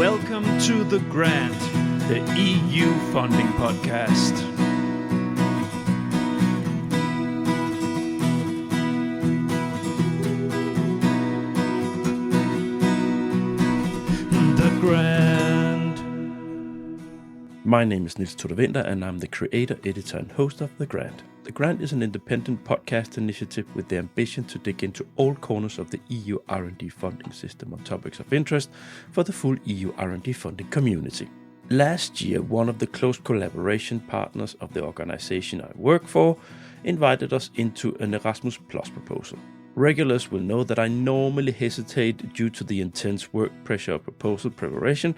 Welcome to The Grant, the EU funding podcast. The Grant. My name is Niels Winter, and I'm the creator, editor, and host of The Grant. The Grant is an independent podcast initiative with the ambition to dig into all corners of the EU R&D funding system on topics of interest for the full EU R&D funding community. Last year, one of the close collaboration partners of the organization I work for invited us into an Erasmus Plus proposal. Regulars will know that I normally hesitate due to the intense work pressure of proposal preparation,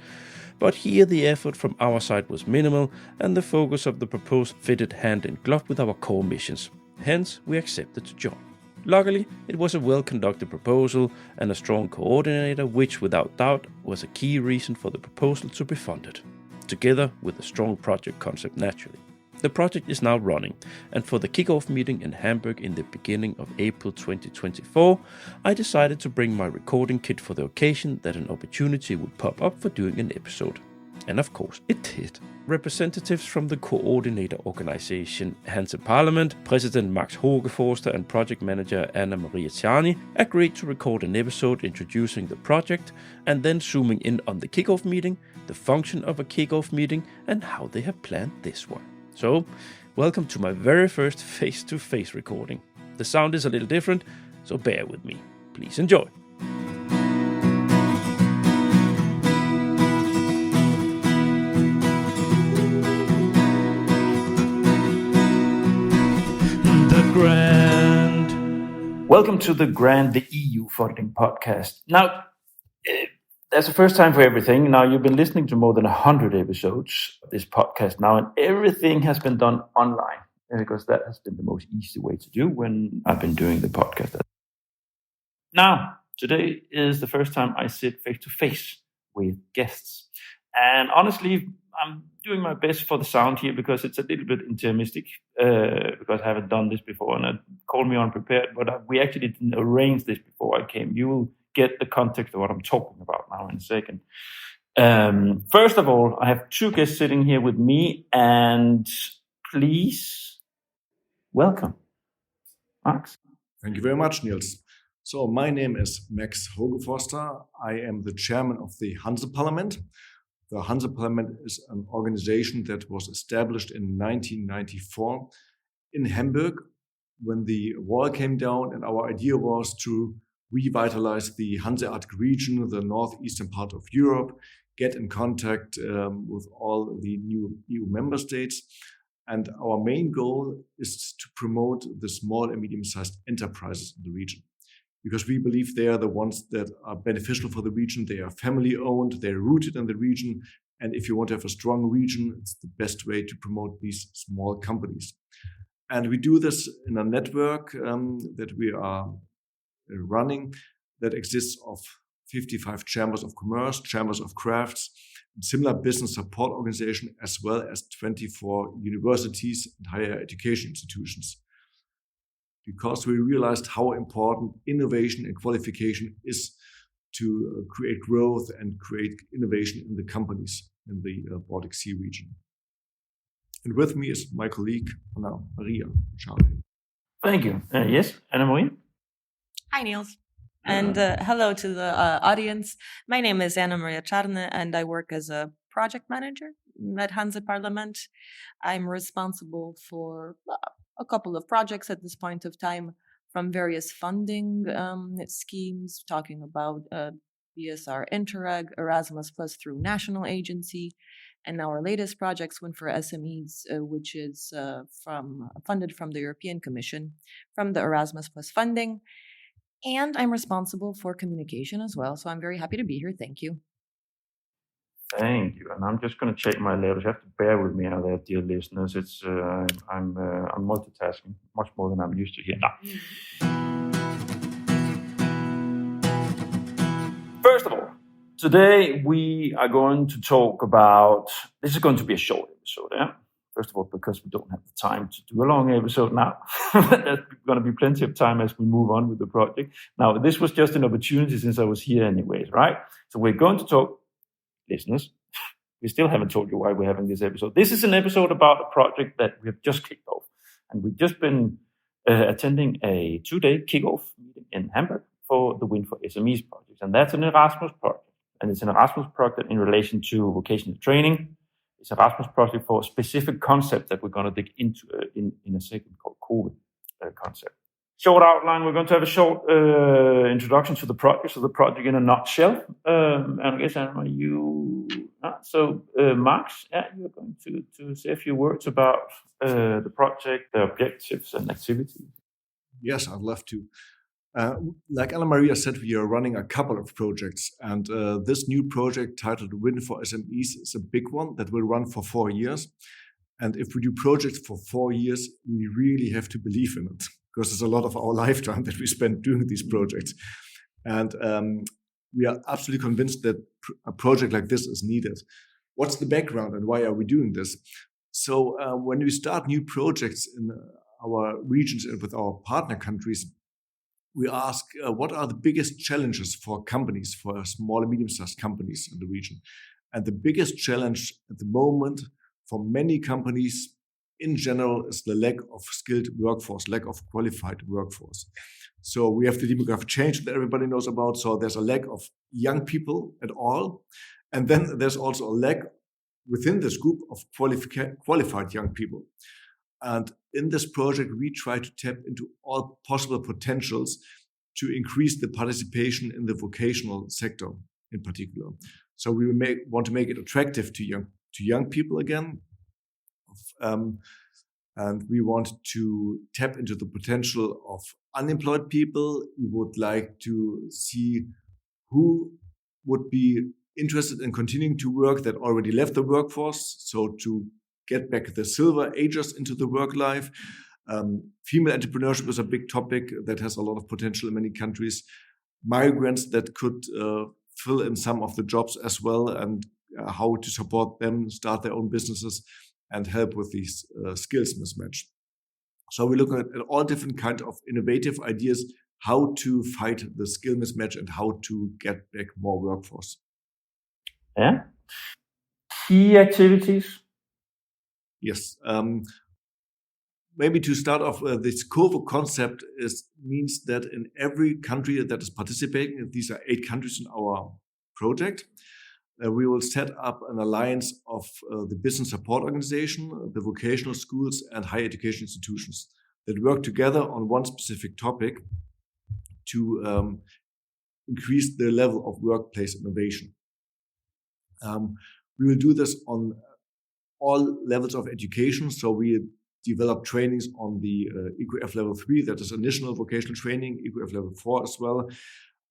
but here the effort from our side was minimal and the focus of the proposal fitted hand in glove with our core missions. Hence, we accepted to join. Luckily, it was a well-conducted proposal and a strong coordinator, which without doubt was a key reason for the proposal to be funded, together with a strong project concept naturally. The project is now running, and for the kick-off meeting in Hamburg in the beginning of April 2024, I decided to bring my recording kit for the occasion that an opportunity would pop up for doing an episode. And of course, it did. Representatives from the coordinator organization Hanse-Parlament, President Max Hogeforster and project manager Czarny agreed to record an episode introducing the project and then zooming in on the kick-off meeting, the function of a kick-off meeting, and how they have planned this one. So, welcome to my very first face-to-face recording. The sound is a little different, so bear with me. Please enjoy. The Grant. Welcome to The Grant, the EU funding podcast. Now, that's the first time for everything. Now, you've been listening to more than 100 episodes of this podcast now, and everything has been done online because that has been the most easy way to do when I've been doing the podcast. Now, today is the first time I sit face-to-face with guests. And honestly, I'm doing my best for the sound here because it's a little bit intimistic because I haven't done this before and it called me unprepared, but we actually didn't arrange this before I came. You will get the context of what I'm talking about now in a second. First of all, I have two guests sitting here with me, and please welcome Max. Thank you very much, Niels. So my name is Max Hogeforster. I am the chairman of the Hanse-Parlament. The Hanse-Parlament is an organization that was established in 1994 in Hamburg when the wall came down, and our idea was to revitalize the Hanseatic region, the northeastern part of Europe, get in contact with all the new EU member states. And our main goal is to promote the small and medium-sized enterprises in the region, because we believe they are the ones that are beneficial for the region. They are family-owned, they're rooted in the region. And if you want to have a strong region, it's the best way to promote these small companies. And we do this in a network that we are running that exists of 55 chambers of commerce, chambers of crafts, and similar business support organizations, as well as 24 universities and higher education institutions. Because we realized how important innovation and qualification is to create growth and create innovation in the companies in the Baltic Sea region. And with me is my colleague, Maria Czarny. Thank you. Yes, Anna-Maria? Hi, Niels. And hello to the audience. My name is Anna-Maria Czarny, and I work as a project manager at Hanse-Parlament. I'm responsible for a couple of projects at this point of time from various funding schemes, talking about BSR Interreg, Erasmus Plus through national agency, and our latest projects, WIN4SMES, which is funded from the European Commission, from the Erasmus Plus funding. And I'm responsible for communication as well. So I'm very happy to be here. Thank you. Thank you. And I'm just going to check my levels. You have to bear with me out there, dear listeners. It's I'm multitasking much more than I'm used to here now. First of all, today we are going to talk about. This is going to be a short episode, yeah. First of all, because we don't have the time to do a long episode now. There's going to be plenty of time as we move on with the project. Now, this was just an opportunity since I was here anyways, right? So we're going to talk listeners, we still haven't told you why we're having this episode. This is an episode about a project that we have just kicked off. And we've just been attending a 2-day kickoff meeting in Hamburg for the WIN4SMES project. And that's an Erasmus project. And it's an Erasmus project in relation to vocational training. It's an Erasmus project for a specific concept that we're going to dig into in a second called COVE concept. Short outline, we're going to have a short introduction to the project, so the project in a nutshell. And I guess, Anna, Max, you're going to say a few words about the project, the objectives and activities. Yes, I'd love to. Like Anna Maria said, we are running a couple of projects, and this new project titled WIN4SMES is a big one that will run for 4 years. And if we do projects for 4 years, we really have to believe in it, because there's a lot of our lifetime that we spend doing these projects. And we are absolutely convinced that a project like this is needed. What's the background and why are we doing this? So when we start new projects in our regions and with our partner countries, we ask what are the biggest challenges for companies, for small and medium-sized companies in the region. And the biggest challenge at the moment for many companies in general is the lack of skilled workforce, lack of qualified workforce. So we have the demographic change that everybody knows about. So there's a lack of young people at all. And then there's also a lack within this group of qualified young people. And in this project, we try to tap into all possible potentials to increase the participation in the vocational sector in particular. So we want to make it attractive to young people again. And we want to tap into the potential of unemployed people. We would like to see who would be interested in continuing to work that already left the workforce. So to get back the silver agers into the work life. Female entrepreneurship is a big topic that has a lot of potential in many countries. Migrants that could fill in some of the jobs as well, and how to support them, start their own businesses, and help with these skills mismatch. So we look at all different kinds of innovative ideas, how to fight the skill mismatch and how to get back more workforce. Yeah. Key activities. Yes. Maybe to start off, this COVE concept means that in every country that is participating, these are 8 countries in our project, we will set up an alliance of the business support organization, the vocational schools, and higher education institutions that work together on one specific topic to increase the level of workplace innovation. We will do this on all levels of education. So we develop trainings on the EQF level 3, that is initial vocational training, EQF level 4 as well.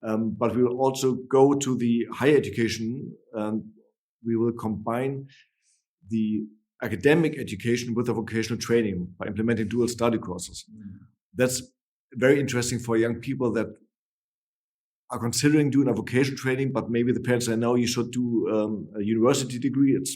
But we will also go to the higher education, and we will combine the academic education with the vocational training by implementing dual study courses. That's very interesting for young people that are considering doing a vocational training, but maybe the parents say, no, you should do a university degree. It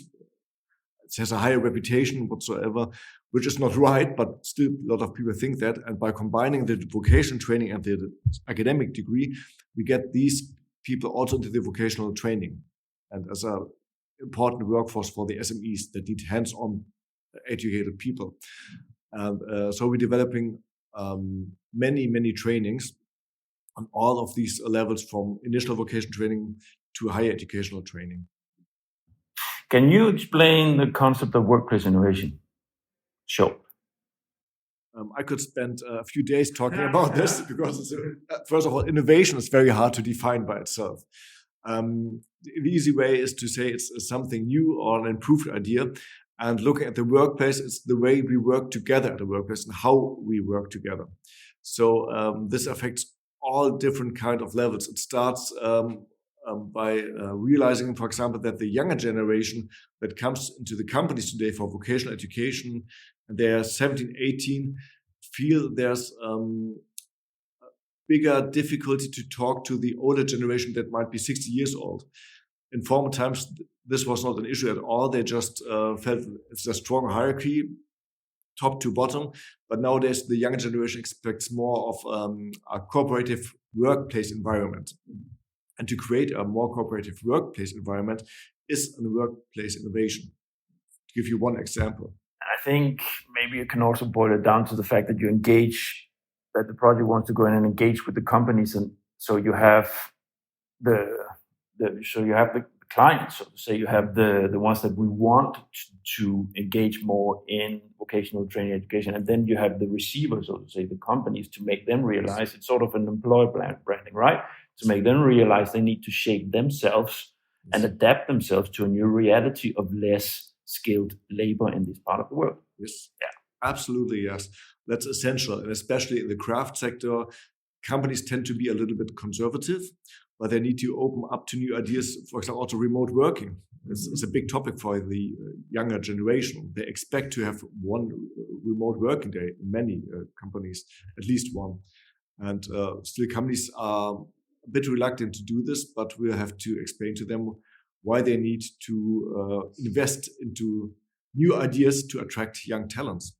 has a higher reputation whatsoever, which is not right, but still a lot of people think that. And by combining the vocational training and the academic degree, we get these people also into the vocational training and as an important workforce for the SMEs that need hands-on educated people. And so we're developing many trainings on all of these levels, from initial vocational training to higher educational training. Can you explain the concept of workplace innovation? Sure. I could spend a few days talking about this because, first of all, innovation is very hard to define by itself. The easy way is to say it's something new or an improved idea. And looking at the workplace, it's the way we work together at the workplace and how we work together. So this affects all different kind of levels. It starts by realizing, for example, that the younger generation that comes into the companies today for vocational education, and they are 17, 18, feel there's bigger difficulty to talk to the older generation that might be 60 years old. In former times, this was not an issue at all. They just felt it's a strong hierarchy, top to bottom. But nowadays, the younger generation expects more of a cooperative workplace environment. And to create a more cooperative workplace environment, is a workplace innovation. To give you one example. I think maybe you can also boil it down to the fact that that the project wants to go in and engage with the companies, and so you have the clients, so to say, you have the ones that we want to engage more in vocational training education, and then you have the receivers, so to say, the companies, to make them realize it's sort of an employer branding, right? To make them realize they need to shape themselves and adapt themselves to a new reality of less skilled labor in this part of the world. Yes, absolutely, yes. That's essential, and especially in the craft sector, companies tend to be a little bit conservative, but they need to open up to new ideas. For example, also remote working is a big topic for the younger generation. They expect to have one remote working day in many companies, at least one. And still companies are a bit reluctant to do this, but we'll have to explain to them why they need to invest into new ideas to attract young talents.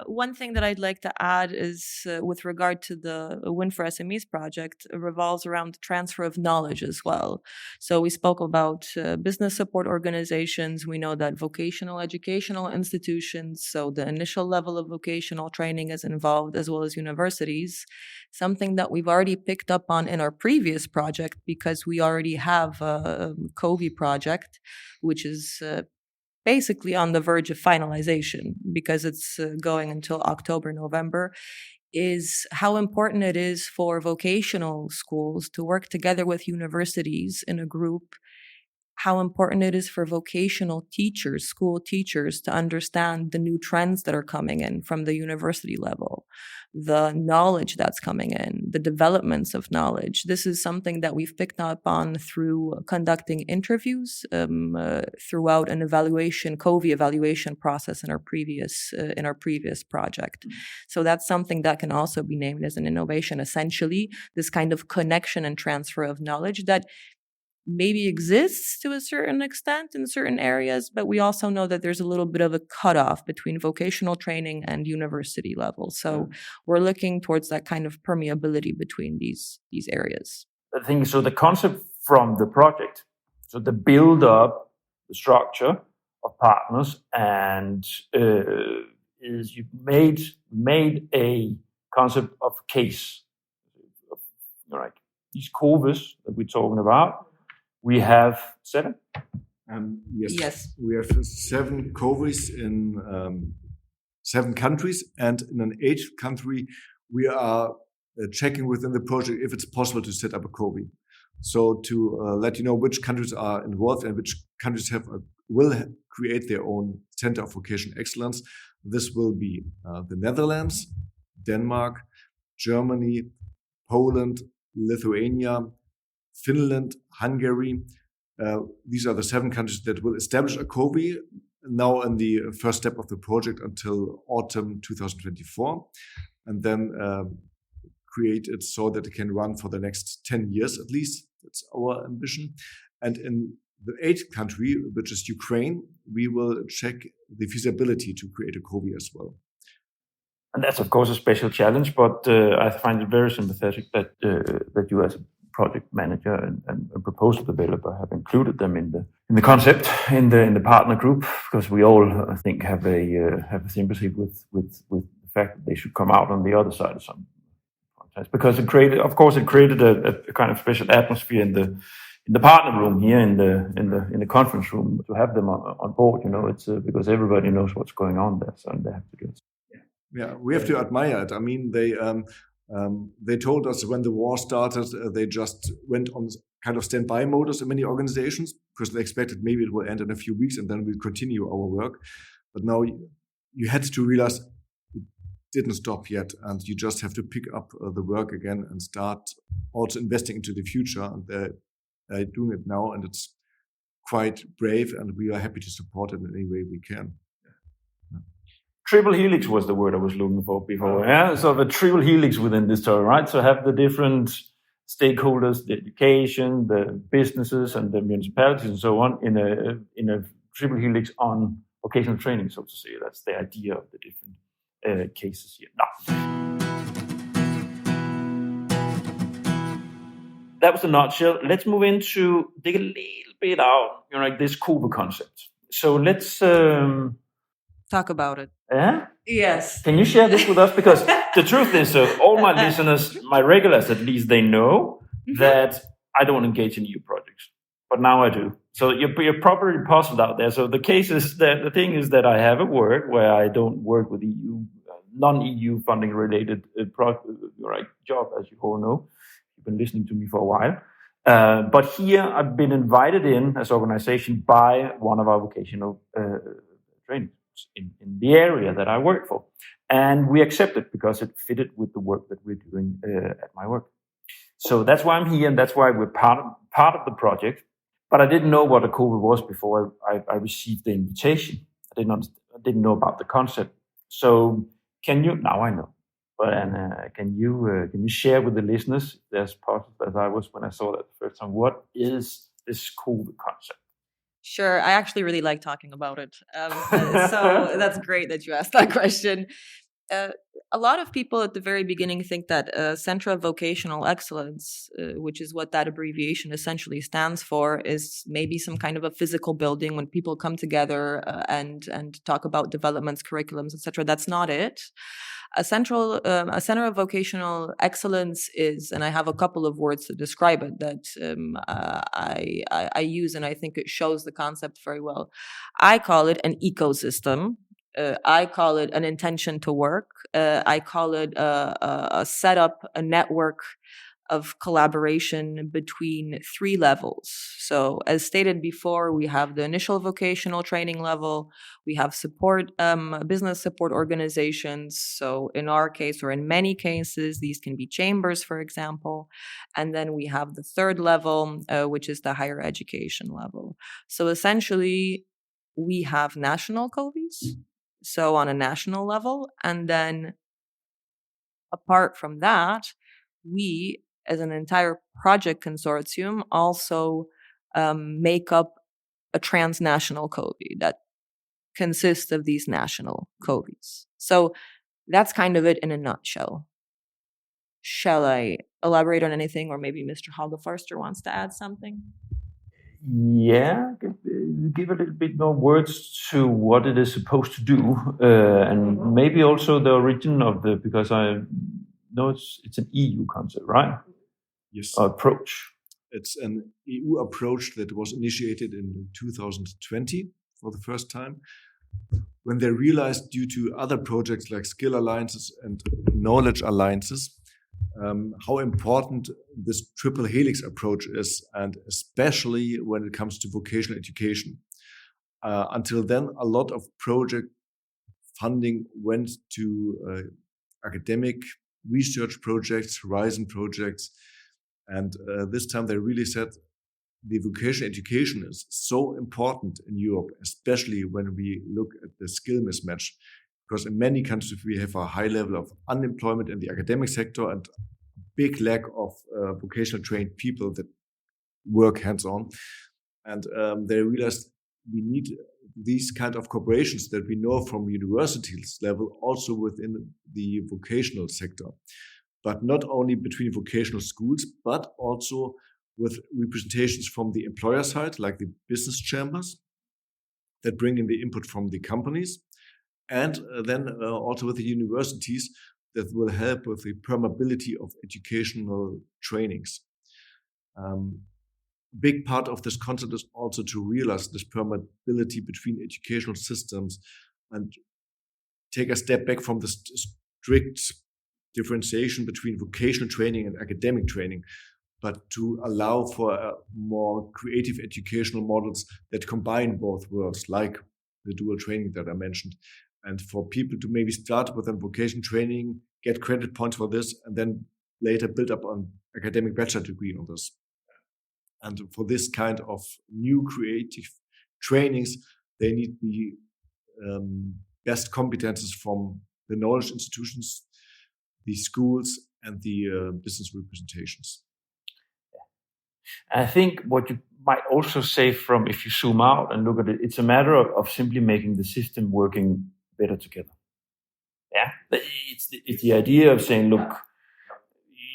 One thing that I'd like to add is with regard to the WIN4SMES project, revolves around the transfer of knowledge as well. So we spoke about business support organizations. We know that vocational educational institutions, so the initial level of vocational training is involved, as well as universities, something that we've already picked up on in our previous project, because we already have a COVE project, which is basically on the verge of finalization, because it's going until October, November, is how important it is for vocational schools to work together with universities in a group, how important it is for vocational teachers, school teachers, to understand the new trends that are coming in from the university level, the knowledge that's coming in, the developments of knowledge. This is something that we've picked up on through conducting interviews throughout an COVE evaluation process in our previous project. So that's something that can also be named as an innovation. Essentially, this kind of connection and transfer of knowledge that maybe exists to a certain extent in certain areas, but we also know that there's a little bit of a cutoff between vocational training and university level. So we're looking towards that kind of permeability between these areas. I think so. The concept from the project, so the build up, the structure of partners, and is you made a concept of case, right? These COVEs that we're talking about. We have 7? Yes. We have 7 COVEs in 7 countries, and in an 8th country, we are checking within the project if it's possible to set up a COVE. So to let you know which countries are involved and which countries will create their own Center of Vocational Excellence. This will be the Netherlands, Denmark, Germany, Poland, Lithuania, Finland, Hungary. These are the 7 countries that will establish a COVE now in the first step of the project until autumn 2024, and then create it so that it can run for the next 10 years at least. That's our ambition. And in the 8th country, which is Ukraine, we will check the feasibility to create a COVE as well. And that's, of course, a special challenge, but I find it very sympathetic that you, as a project manager and a proposal developer, have included them in the concept in the partner group, because we all, I think, have a sympathy with the fact that they should come out on the other side of some context, because it created a kind of special atmosphere in the partner room here in the conference room to have them on board. You know, it's because everybody knows what's going on there, so they have to do it. Yeah, we have to admire it. I mean, they told us when the war started, they just went on kind of standby modus in many organizations because they expected maybe it will end in a few weeks and then we'll continue our work. But now you had to realize it didn't stop yet, and you just have to pick up the work again and start also investing into the future. And they're doing it now, and it's quite brave, and we are happy to support it in any way we can. Triple helix was the word I was looking for before. Yeah, so the triple helix within this story, right? So have the different stakeholders, the education, the businesses, and the municipalities, and so on, in a triple helix on vocational training, so to say. That's the idea of the different cases here. Now, that was the nutshell. Let's move into dig a little bit out, like this COVE concept. So let's talk about it. Yeah. Yes. Can you share this with us? Because the truth is, all my listeners, my regulars at least, they know that I don't engage in EU projects, but now I do. So you're properly puzzled out there. So the case is that the thing is that I have a work where I don't work with EU, non-EU funding related job, as you all know. You've been listening to me for a while. But here I've been invited in as organization by one of our vocational trainings in the area that I work for. And we accepted because it fitted with the work that we're doing at my work. So that's why I'm here, and that's why we're part of the project. But I didn't know what a COVE was before I received the invitation. I didn't know about the concept. So now I know. But can you share with the listeners, as puzzled as I was when I saw that the first time, what is this COVE concept? Sure, I actually really like talking about it. So that's great that you asked that question. A lot of people at the very beginning think that Centre of Vocational Excellence, which is what that abbreviation essentially stands for, is maybe some kind of a physical building when people come together and talk about developments, curriculums, etc. That's not it. A Centre of Vocational Excellence is, and I have a couple of words to describe it that I use, and I think it shows the concept very well. I call it an ecosystem. I call it an intention to work. I call it a setup, a network of collaboration between three levels. So as stated before, we have the initial vocational training level. We have support, business support organizations. So in our case, or in many cases, these can be chambers, for example. And then we have the third level, which is the higher education level. So essentially, we have national COVEs. So on a national level, and then apart from that, we, as an entire project consortium, also make up a transnational COVE that consists of these national COVEs. So that's kind of it in a nutshell. Shall I elaborate on anything, or maybe Mr. Hogeforster wants to add something? Yeah, give a little bit more words to what it is supposed to do, and maybe also the origin of because I know it's an EU concept, right? Yes. Approach. It's an EU approach that was initiated in 2020 for the first time, when they realized, due to other projects like skill alliances and knowledge alliances, how important this triple helix approach is, and especially when it comes to vocational education. Until then, a lot of project funding went to academic research projects, horizon projects, and this time they really said the vocational education is so important in Europe, especially when we look at the skill mismatch. Because in many countries, we have a high level of unemployment in the academic sector and big lack of vocational trained people that work hands-on. And they realized we need these kind of cooperations that we know from universities level, also within the vocational sector. But not only between vocational schools, but also with representations from the employer side, like the business chambers that bring in the input from the companies. And then also with the universities that will help with the permeability of educational trainings. Big part of this concept is also to realize this permeability between educational systems and take a step back from the strict differentiation between vocational training and academic training, but to allow for more creative educational models that combine both worlds, like the dual training that I mentioned. And for people to maybe start with a vocation training, get credit points for this, and then later build up an academic bachelor degree on this. And for this kind of new creative trainings, they need the best competences from the knowledge institutions, the schools, and the business representations. I think what you might also say, from if you zoom out and look at it, it's a matter of simply making the system working better together. Yeah, it's the idea of saying, look,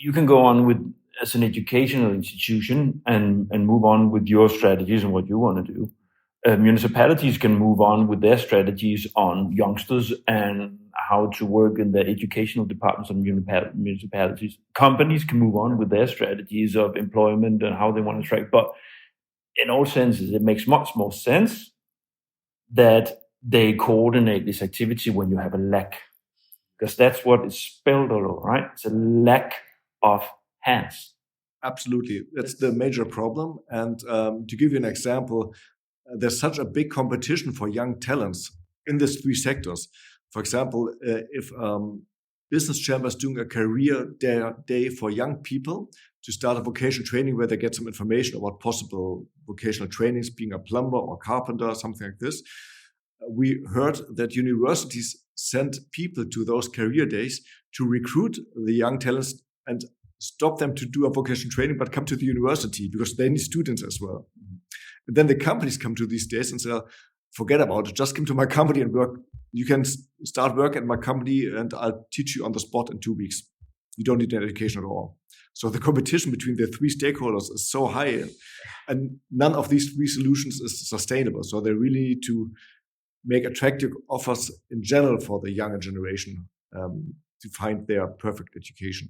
you can go on with as an educational institution and move on with your strategies and what you want to do. Municipalities can move on with their strategies on youngsters and how to work in the educational departments of municipalities. Companies can move on with their strategies of employment and how they want to attract. But in all senses, it makes much more sense that they coordinate this activity when you have a lack, because that's what is spelled all over, right? It's a lack of hands. Absolutely. That's the major problem. And to give you an example, there's such a big competition for young talents in these three sectors. For example, if business chamber is doing a career day for young people to start a vocational training where they get some information about possible vocational trainings, being a plumber or carpenter, something like this, we heard that universities send people to those career days to recruit the young talents and stop them to do a vocational training, but come to the university because they need students as well. And then the companies come to these days and say, forget about it, just come to my company and work. You can start work at my company and I'll teach you on the spot in 2 weeks. You don't need an education at all. So the competition between the three stakeholders is so high, and none of these three solutions is sustainable. So they really need to make attractive offers in general for the younger generation to find their perfect education.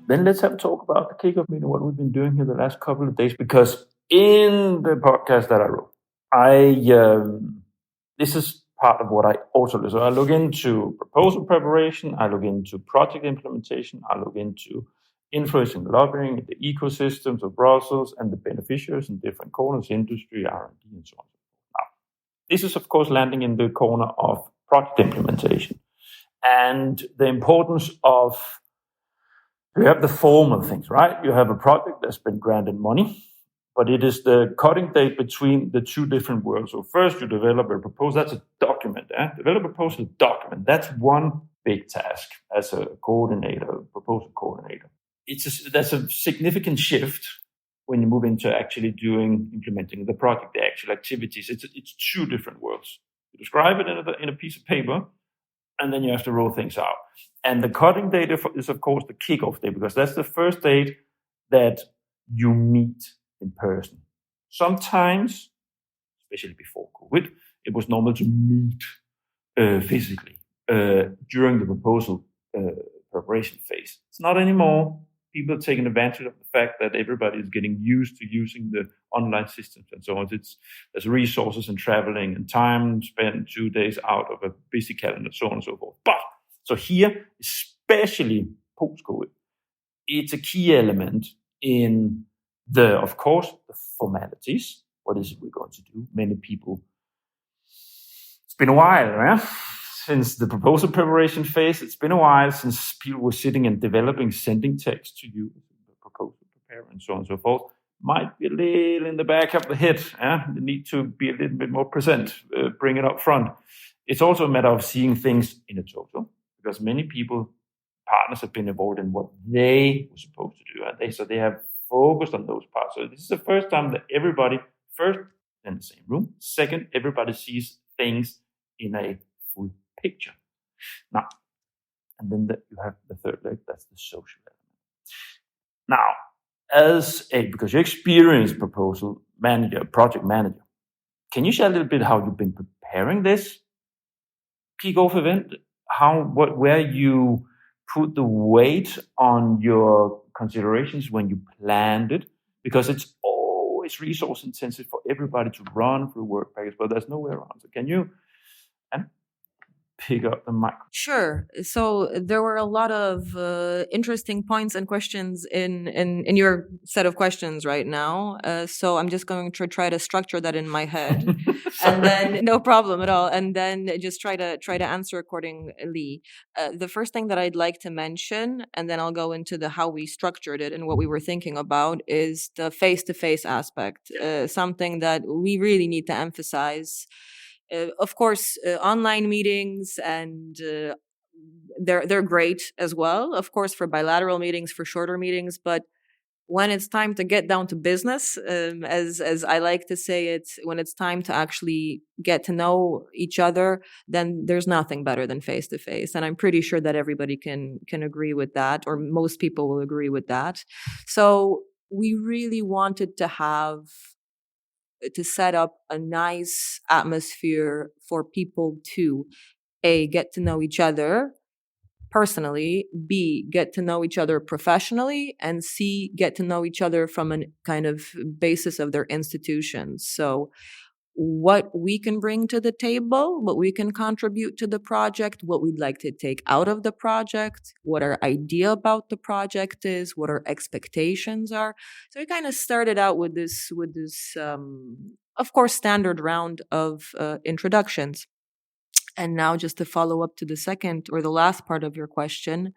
Then let's have a talk about the kickoff meeting, what we've been doing here the last couple of days, because in the podcast that I wrote, this is part of what I also do. So I look into proposal preparation, I look into project implementation, I look into influencing lobbying, the ecosystems of Brussels and the beneficiaries in different corners, industry, R&D, and so on. Now, this is, of course, landing in the corner of project implementation and the importance of, you have the formal things, right? You have a project that's been granted money, but it is the cutting date between the two different worlds. So first you develop a proposal, that's a document. Develop a proposal document, that's one big task as a coordinator, proposal coordinator. That's a significant shift when you move into actually implementing the project, the actual activities. It's two different worlds. You describe it in a piece of paper, and then you have to roll things out. And the cutting date is, of course, the kickoff day, because that's the first date that you meet in person. Sometimes, especially before COVID, it was normal to meet physically during the proposal preparation phase. It's not anymore. People are taking advantage of the fact that everybody is getting used to using the online systems and so on. There's resources and traveling and time spent 2 days out of a busy calendar, so on and so forth. But so here, especially post-COVID, it's a key element in of course, the formalities. What is it we're going to do? Many people, it's been a while, right? Since the proposal preparation phase, it's been a while since people were sitting and developing, sending text to you, the proposal preparer, and so on and so forth. Might be a little in the back of the head. You need to be a little bit more present, bring it up front. It's also a matter of seeing things in a total, because many partners have been involved in what they were supposed to do. So they have focused on those parts. So this is the first time that everybody, first, in the same room. Second, everybody sees things in a full picture. Now, and then you have the third leg, that's the social element. Now, because you're experienced proposal manager, project manager, can you share a little bit how you've been preparing this kickoff event? Where you put the weight on your considerations when you planned it, because it's always resource intensive for everybody to run through work package, but there's no way around. So can you pick up the mic? Sure. So there were a lot of interesting points and questions in your set of questions right now. So I'm just going to try to structure that in my head, and then no problem at all. And then just try to answer accordingly. The first thing that I'd like to mention, and then I'll go into how we structured it and what we were thinking about, is the face-to-face aspect. Something that we really need to emphasize. Of course, online meetings and they're great as well, of course, for bilateral meetings, for shorter meetings, but when it's time to get down to business, as I like to say it, when it's time to actually get to know each other, then there's nothing better than face to face. And I'm pretty sure that everybody can agree with that, or most people will agree with that. So we really wanted to set up a nice atmosphere for people to A, get to know each other personally, B, get to know each other professionally, and C, get to know each other from a kind of basis of their institutions. So what we can bring to the table, what we can contribute to the project, what we'd like to take out of the project, what our idea about the project is, what our expectations are. So we kind of started out with this of course, standard round of introductions. And now, just to follow up to the second or the last part of your question,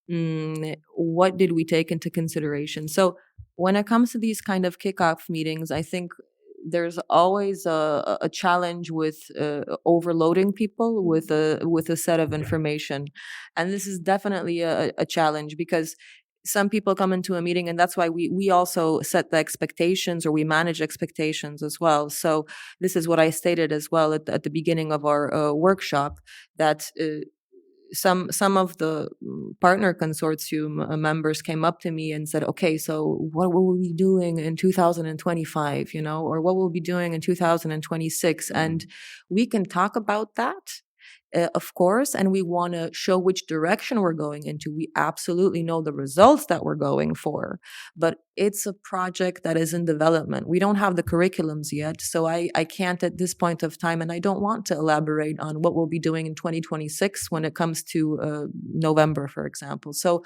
what did we take into consideration? So when it comes to these kind of kickoff meetings, I think there's always a challenge with overloading people with a set of information. And this is definitely a challenge, because some people come into a meeting, and that's why we also set the expectations, or we manage expectations as well. So this is what I stated as well at the beginning of our workshop, that some of the partner consortium members came up to me and said, okay, so what will we be doing in 2025, or what we'll be doing in 2026? And we can talk about that. Of course, and we want to show which direction we're going into. We absolutely know the results that we're going for, but it's a project that is in development. We don't have the curriculums yet, so I can't at this point of time, and I don't want to elaborate on what we'll be doing in 2026 when it comes to November, for example. So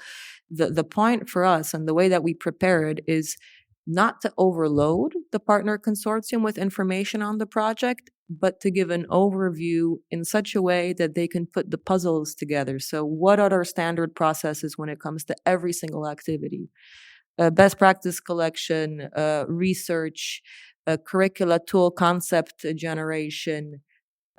the point for us, and the way that we prepare it, is not to overload the partner consortium with information on the project, but to give an overview in such a way that they can put the puzzles together. So what are our standard processes when it comes to every single activity? Best practice collection, research, curricula tool concept generation.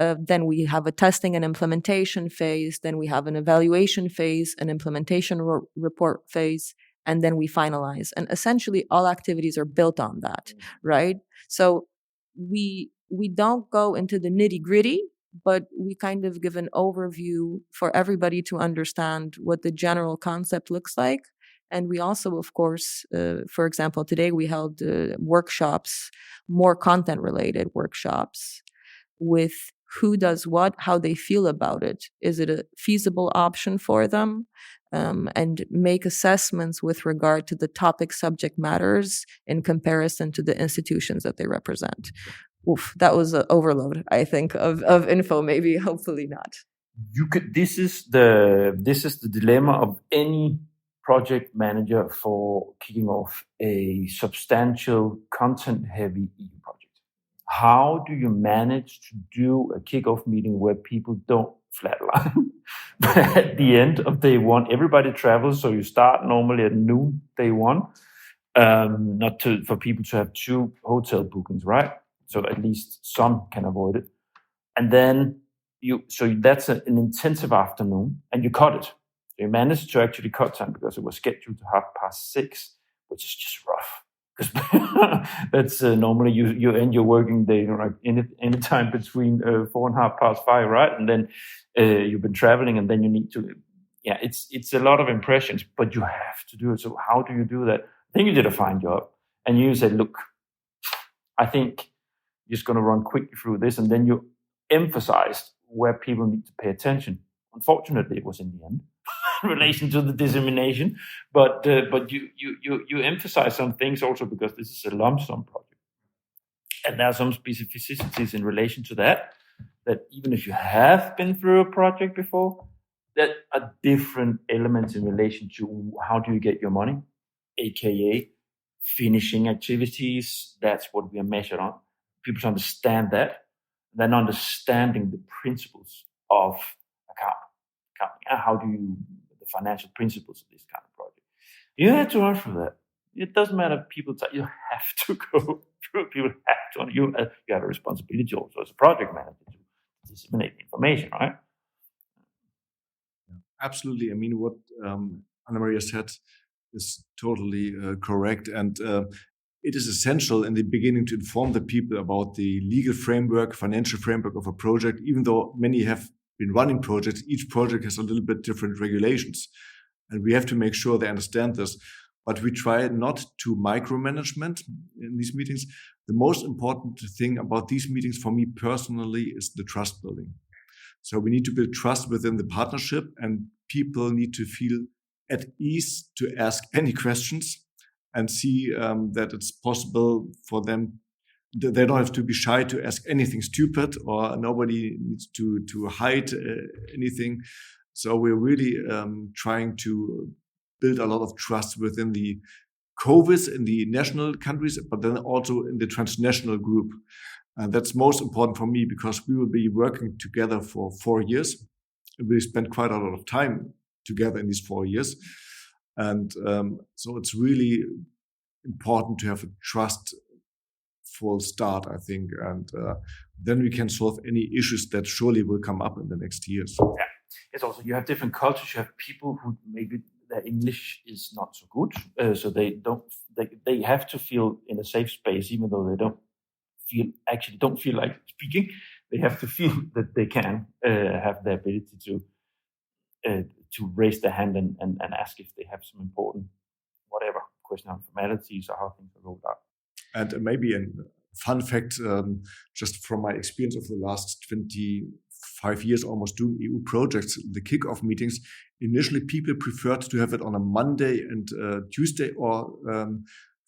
Then we have a testing and implementation phase. Then we have an evaluation phase, an implementation report phase, and then we finalize. And essentially all activities are built on that, right? So we don't go into the nitty-gritty, but we kind of give an overview for everybody to understand what the general concept looks like. And we also, of course, for example, today we held workshops, more content-related workshops, with who does what, how they feel about it. Is it a feasible option for them? And make assessments with regard to the topic subject matters in comparison to the institutions that they represent. Oof, that was an overload, I think, of info. Maybe, hopefully not. This is the dilemma of any project manager for kicking off a substantial, content-heavy EU project. How do you manage to do a kickoff meeting where people don't flatline? At the end of day one, everybody travels, so you start normally at noon, day one, for people to have 2 hotel bookings, right? So at least some can avoid it. And then that's an intensive afternoon, and you cut it. You managed to actually cut time because it was scheduled to 6:30, which is just rough. Because that's normally you end your working day like any time between 4 and 5:30, right? And then you've been traveling, and then you need to. Yeah, it's a lot of impressions, but you have to do it. So how do you do that? I think you did a fine job, and you said, "Look, I think you're just going to run quickly through this," and then you emphasized where people need to pay attention. Unfortunately, it was in the end. In relation to the dissemination, but you emphasize some things also because this is a lump sum project, and there are some specificities in relation to that even if you have been through a project before, that are different elements in relation to how do you get your money, aka finishing activities. That's what we are measured on. People to understand that, then understanding the principles of accounting. How do you financial principles of this kind of project. You have to run through that. It doesn't matter. People tell you have to go through. People have to. You have a responsibility also as a project manager to disseminate information, right? Absolutely. I mean, what Anna Maria said is totally correct. And it is essential in the beginning to inform the people about the legal framework, financial framework of a project, even though many have been running projects. Each project has a little bit different regulations. And we have to make sure they understand this. But we try not to micromanagement in these meetings. The most important thing about these meetings for me personally is the trust building. So we need to build trust within the partnership, and people need to feel at ease to ask any questions and see that it's possible for them. They don't have to be shy to ask anything stupid, or nobody needs to hide anything. So we're really trying to build a lot of trust within the COVEs in the national countries, but then also in the transnational group. And that's most important for me, because we will be working together for 4 years. We spent quite a lot of time together in these 4 years. And so it's really important to have a trustful start, I think. And then we can solve any issues that surely will come up in the next years. Yeah. It's also, you have different cultures. You have people who maybe their English is not so good. So they have to feel in a safe space, even though they don't feel like speaking. They have to feel that they can have the ability to raise their hand and ask if they have some important whatever question on formalities or how things are rolled out. And maybe a fun fact, just from my experience of the last 25 years almost doing EU projects, the kickoff meetings, initially people preferred to have it on a Monday and Tuesday or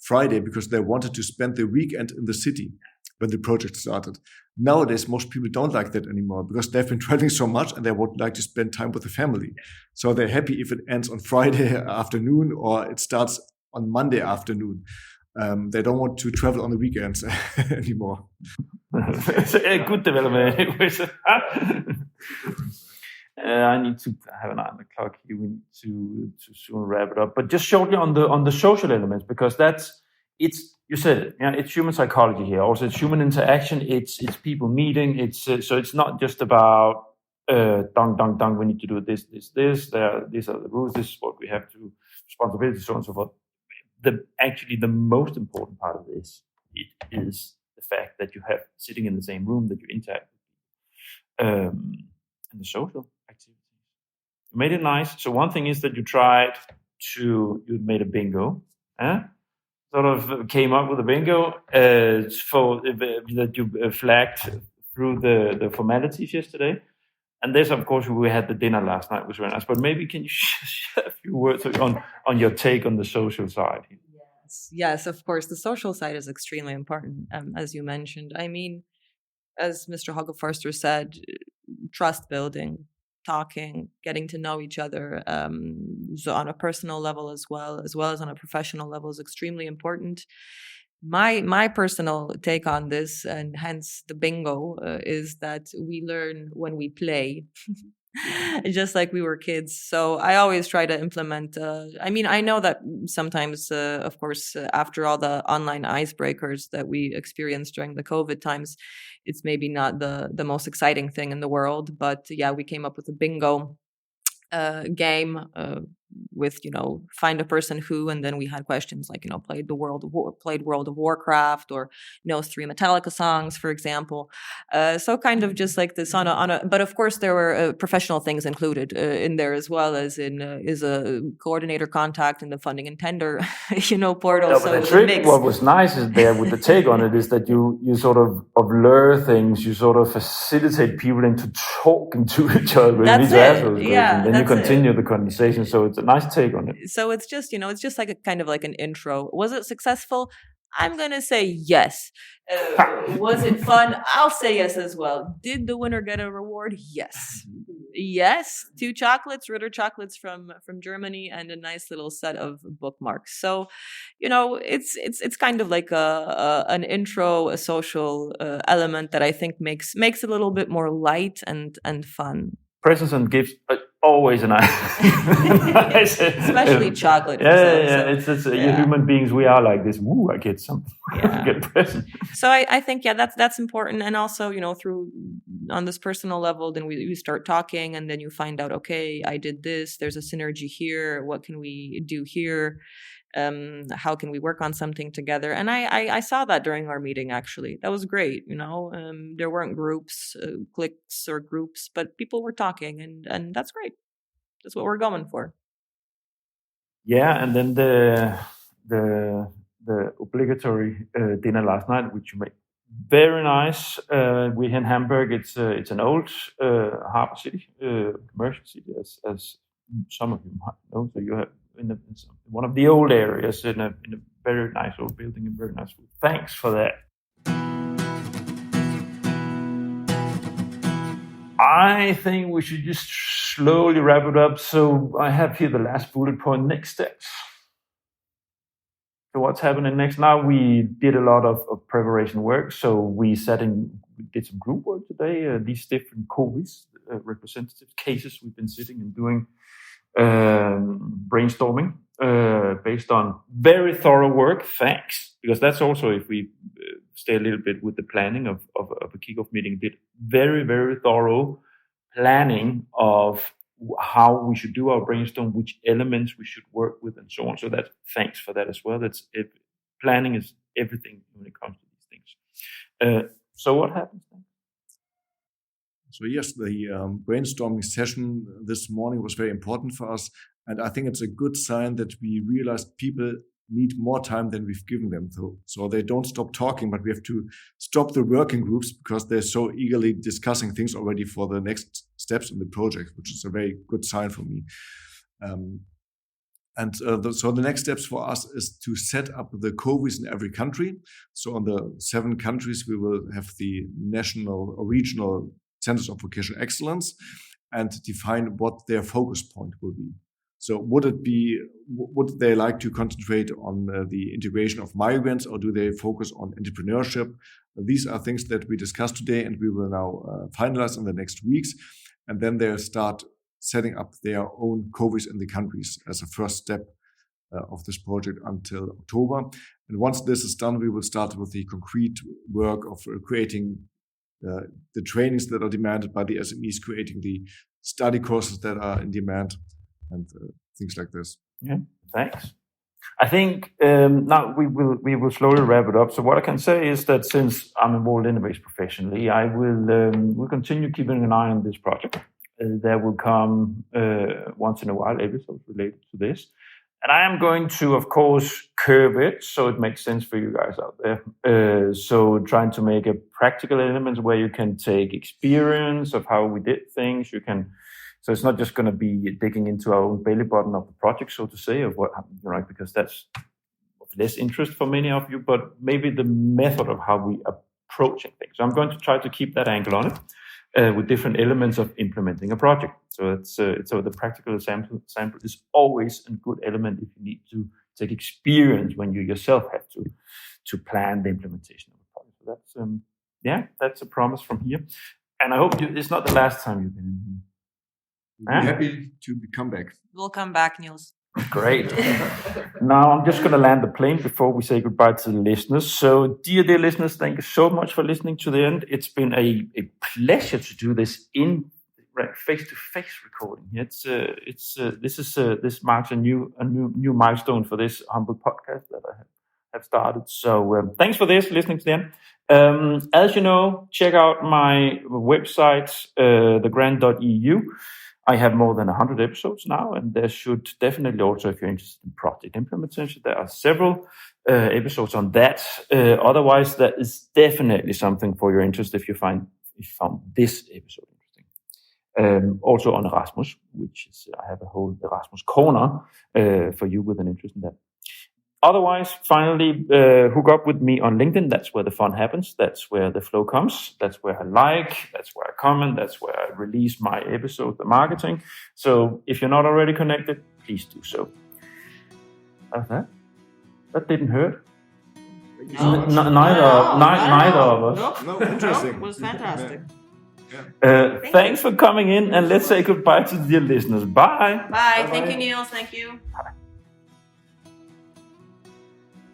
Friday, because they wanted to spend the weekend in the city when the project started. Nowadays, most people don't like that anymore, because they've been traveling so much and they would like to spend time with the family. So they're happy if it ends on Friday afternoon or it starts on Monday afternoon. They don't want to travel on the weekends anymore. It's a good development. I need to have an eye on the clock here. We need to soon wrap it up. But just shortly on the social elements, because you said it. Yeah, it's human psychology here. Also, it's human interaction. It's people meeting. So it's not just about dong. We need to do this. These are the rules. This is what we have to responsibility, so on and so forth. The most important part of this is the fact that you have sitting in the same room, that you interact with people, and the social activities. You made it nice. So one thing is that you made a bingo. Sort of came up with a bingo that you flagged through the formalities yesterday. And this, of course, we had the dinner last night, which was very nice. But maybe can you share a few words on your take on the social side? Yes, of course. The social side is extremely important, as you mentioned. I mean, as Mr. Hogeforster said, trust building, talking, getting to know each other, so on a personal level as well as on a professional level, is extremely important. My personal take on this, and hence the bingo, is that we learn when we play, just like we were kids. So I always try to implement. I know that sometimes, of course, after all the online icebreakers that we experienced during the COVID times, it's maybe not the most exciting thing in the world. But yeah, we came up with a bingo game with, find a person who, and then we had questions like, played World of Warcraft, or knows 3 Metallica songs, for example. So kind of just like this but of course there were professional things included in there, as well as is a coordinator contact in the funding and tender, portal. No, so what was nice is there with the take on it is that you sort of blur things, you sort of facilitate people into talking to each other. That's it. Yeah, and then you continue the conversation. So it's a nice take on it. So it's just, it's just like a kind of like an intro. Was it successful? I'm going to say yes. Was it fun? I'll say yes as well. Did the winner get a reward? Yes. Yes. 2 chocolates, Ritter chocolates from Germany, and a nice little set of bookmarks. So, it's kind of like an intro, a social element that I think makes it a little bit more light and fun. Presents and gifts, but always a nice. Especially chocolate. Yeah. It's human beings. We are like this. Ooh, I get something. Yeah. Get a present. So I think that's important, and also through on this personal level, then we start talking, and then you find out, okay, I did this, there's a synergy here, what can we do here, how can we work on something together? And I saw that during our meeting, actually. That was great. There weren't groups, cliques or groups, but people were talking, and that's great. That's what we're going for. Yeah, and then the obligatory dinner last night, which you made very nice. We're in Hamburg. It's an old harbor city, commercial city, as some of you might know. So you have in one of the old areas in a very nice old building and very nice food. Thanks for that. I think we should just slowly wrap it up. So I have here the last bullet point, next steps. So what's happening next? Now we did a lot of preparation work. So we did some group work today. These different COVEs, representative cases we've been sitting and doing brainstorming based on very thorough work. Thanks. Because that's also, if we stay a little bit with the planning of a kickoff meeting, did very, very thorough planning of how we should do our brainstorm, which elements we should work with, and so on. So that, thanks for that as well. Planning is everything when it comes to these things. So what happens then? So yes, the brainstorming session this morning was very important for us. And I think it's a good sign that we realized people need more time than we've given them. So they don't stop talking, but we have to stop the working groups because they're so eagerly discussing things already for the next steps in the project, which is a very good sign for me. So the next steps for us is to set up the COVEs in every country. So on the 7 countries, we will have the national or regional centers of vocational excellence and define what their focus point will be. So would they like to concentrate on the integration of migrants, or do they focus on entrepreneurship? These are things that we discussed today, and we will now finalize in the next weeks. And then they'll start setting up their own COVEs in the countries as a first step of this project until October. And once this is done, we will start with the concrete work of creating the trainings that are demanded by the SMEs, creating the study courses that are in demand, and things like this. Yeah, thanks. I think now we will slowly wrap it up. So what I can say is that since I'm involved in Innovation professionally, I will continue keeping an eye on this project. There will come once in a while episodes related to this. And I am going to, of course, curve it so it makes sense for you guys out there. So trying to make a practical element where you can take experience of how we did things. So it's not just going to be digging into our own belly button of the project, so to say, of what happened, right? Because that's of less interest for many of you, but maybe the method of how we approaching things. So I'm going to try to keep that angle on it with different elements of implementing a project. So so the practical sample is always a good element if you need to take experience when you yourself have to plan the implementation of a project. So that's a promise from here. And I hope it's not the last time you've been in here. We're happy to come back. We'll come back, Niels. Great. Now I'm just going to land the plane before we say goodbye to the listeners. So, dear listeners, thank you so much for listening to the end. It's been a pleasure to do this in face-to-face recording. This marks a new milestone for this Hamburg podcast that I have started. So, thanks for listening to the end. As you know, check out my website, thegrand.eu. I have more than 100 episodes now, and there should definitely also, if you're interested in project implementation, there are several episodes on that. Otherwise, that is definitely something for your interest if you found this episode interesting. Also on Erasmus, which is, I have a whole Erasmus corner for you with an interest in that. Otherwise, finally, hook up with me on LinkedIn. That's where the fun happens. That's where the flow comes. That's where I that's where I comment. That's where I release my episode, the marketing. So if you're not already connected, please do so. How's that? That didn't hurt. Neither of us. No, interesting. It was fantastic. Yeah. Thanks for coming in, and let's say goodbye to the dear listeners. Bye. Bye. Thank you, Niels. Thank you. Bye.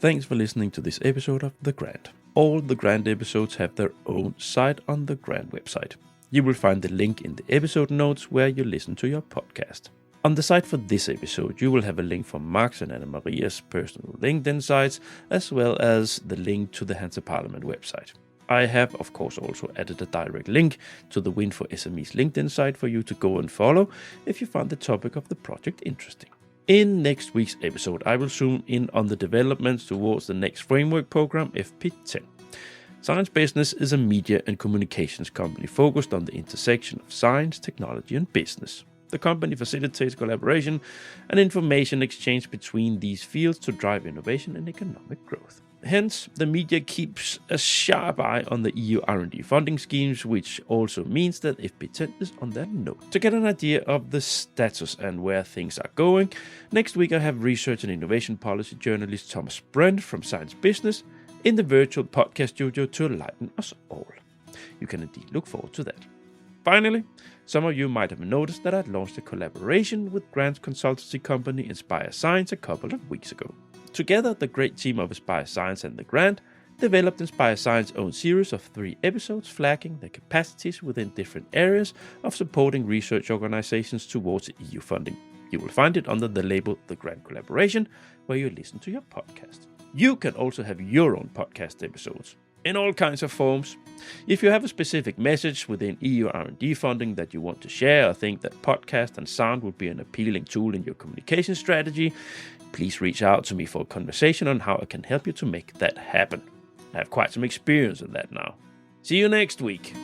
Thanks for listening to this episode of The Grant. All the Grant episodes have their own site on the Grant website. You will find the link in the episode notes where you listen to your podcast. On the site for this episode, you will have a link for Max and Anna Maria's personal LinkedIn sites, as well as the link to the Hanse-Parlament website. I have, of course, also added a direct link to the WIN4SMES LinkedIn site for you to go and follow if you find the topic of the project interesting. In next week's episode, I will zoom in on the developments towards the next framework program, FP10. Science Business is a media and communications company focused on the intersection of science, technology, and business. The company facilitates collaboration and information exchange between these fields to drive innovation and economic growth. Hence, the media keeps a sharp eye on the EU R&D funding schemes, which also means that FP10 is on their note. To get an idea of the status and where things are going, next week I have research and innovation policy journalist Thomas Brent from Science Business in the virtual podcast studio to enlighten us all. You can indeed look forward to that. Finally, some of you might have noticed that I'd launched a collaboration with Grant's consultancy company Inspire Science a couple of weeks ago. Together, the great team of Inspire Science and the Grant developed Inspire Science's own series of 3 episodes flagging their capacities within different areas of supporting research organizations towards EU funding. You will find it under the label The Grant Collaboration, where you listen to your podcast. You can also have your own podcast episodes in all kinds of forms. If you have a specific message within EU R&D funding that you want to share or think that podcast and sound would be an appealing tool in your communication strategy, please reach out to me for a conversation on how I can help you to make that happen. I have quite some experience in that now. See you next week.